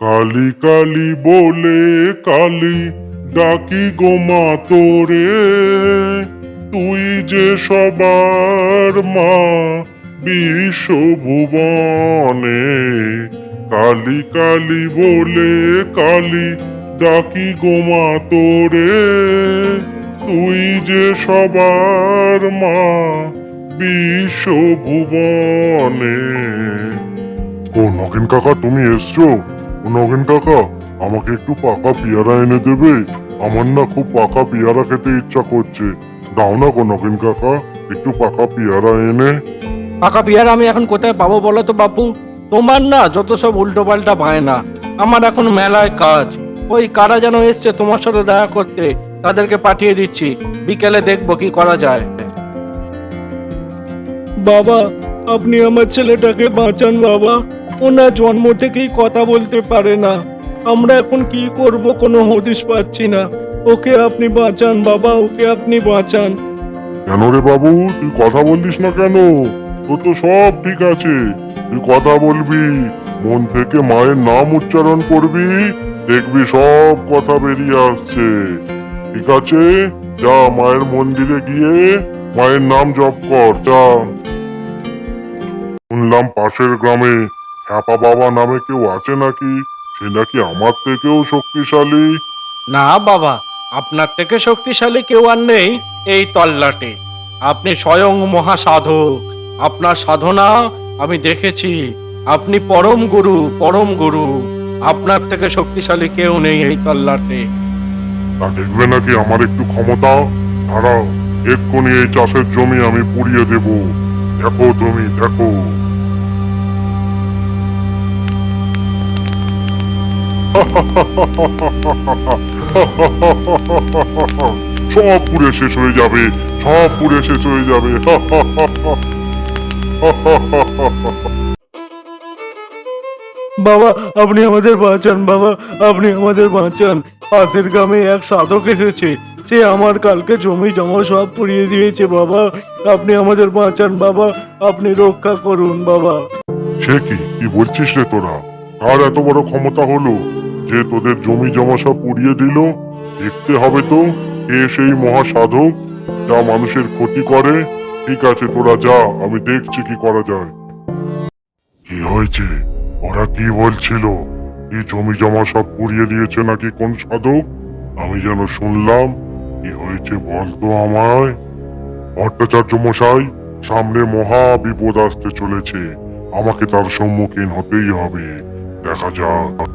কালি কালি বলে কালি ডাকি গো মা তোরে, তুই যে সবার মা বিশ্বভুবনে। কালি কালি বলে কালি ডাকি গো মা তোরে, তুই যে সবার মা বিশ্বভুবনে। ও নগেন কাকা, তুমি এসছো? ও নগেন কাকা, আমাকে একটু পাকা পেয়ারা এনে দেবে? আমার না খুব পাকা পেয়ারা খেতে ইচ্ছা করছে। দাও না গো নগেন কাকা, একটু পাকা পেয়ারা এনে। পাকা পেয়ারা আমি এখন কোথায় পাবো বলো তো বাপু? তোমার না যত সব উল্টো পাল্টা বায়না। আমার এখন মেলায় কাজ। ওই কারা যেন এসছে তোমার সাথে দেখা করতে, তাদেরকে পাঠিয়ে দিচ্ছি। বিকেলে দেখবো কি করা যায়। বাবা, আপনি আমার ছেলেটাকে বাঁচান বাবা। ওনার জন্ম থেকেই কথা বলতে পারে না। আমরা এখন কি করব কোনো হদিশ পাচ্ছি না। ওকে আপনি বাঁচান বাবা, ওকে আপনি বাঁচান। কেন রে বাবু, তুই কথা বললিস না কেন? তোর তো সব ঠিক আছে। তুই কথা বলবি, মন থেকে মায়ের নাম উচ্চারণ করবি, দেখবি সব কথা বেরিয়ে আসছে। ঠিক আছে, যা মায়ের মন্দিরে গিয়ে মায়ের নাম জপ কর, যা। শুনলাম পাশের গ্রামে হ্যাপা বাবা নামে কেউ আছে নাকি? সে নাকি আমার থেকেও শক্তিশালী। না বাবা, আপনার থেকে শক্তিশালী কেউ আর নেই এই তল্লাটে। আপনি স্বয়ং মহাসাধক। আপনার সাধনা আমি দেখেছি। আপনি পরম গুরু, পরম গুরু। আপনার থেকে শক্তিশালী কেউ নেই এই তল্লাটে। তা দেখবে নাকি আমার একটু ক্ষমতা? দাঁড়াও, এক্ষুনি এই চাষের জমি আমি পুড়িয়ে দেব। দেখো তুমি, দেখো। সব পুড়ে শেষ হয়ে যাবে, সব পুড়ে শেষ হয়ে যাবে। বাবা, আপনি আমাদের বাঁচান বাবা, আপনি আমাদের বাঁচান। পাশের গ্রামে এক সাধক এসেছে, সে আমার কালকে জমি জমা সব পুড়িয়ে দিয়েছে বাবা। আপনি আমাদের বাঁচান বাবা, আপনি রক্ষা করুন বাবা। সে কি কি বলছিস রে তোরা? কার এত বড় ক্ষমতা হলো যে তোদের জমি জমা সব পুড়িয়ে দিল? দেখতে হবে তো কে সেই মহাসাধক যা মানুষের ক্ষতি করে। ঠিক আছে, তোরা যা, আমি দেখছি কি করা যায়। কি হয়েছে? ওরা কি বলছিল? কি জমি জমা সব পুড়িয়ে দিয়েছে নাকি কোন সাধক? আমি যেন শুনলাম। কি হয়েছে বলতো আমায়। ভট্টাচার্য মশাই, সামনে মহা বিপদ আসতে চলেছে। আমাকে তার সম্মুখীন হতেই হবে। দেখা যাক।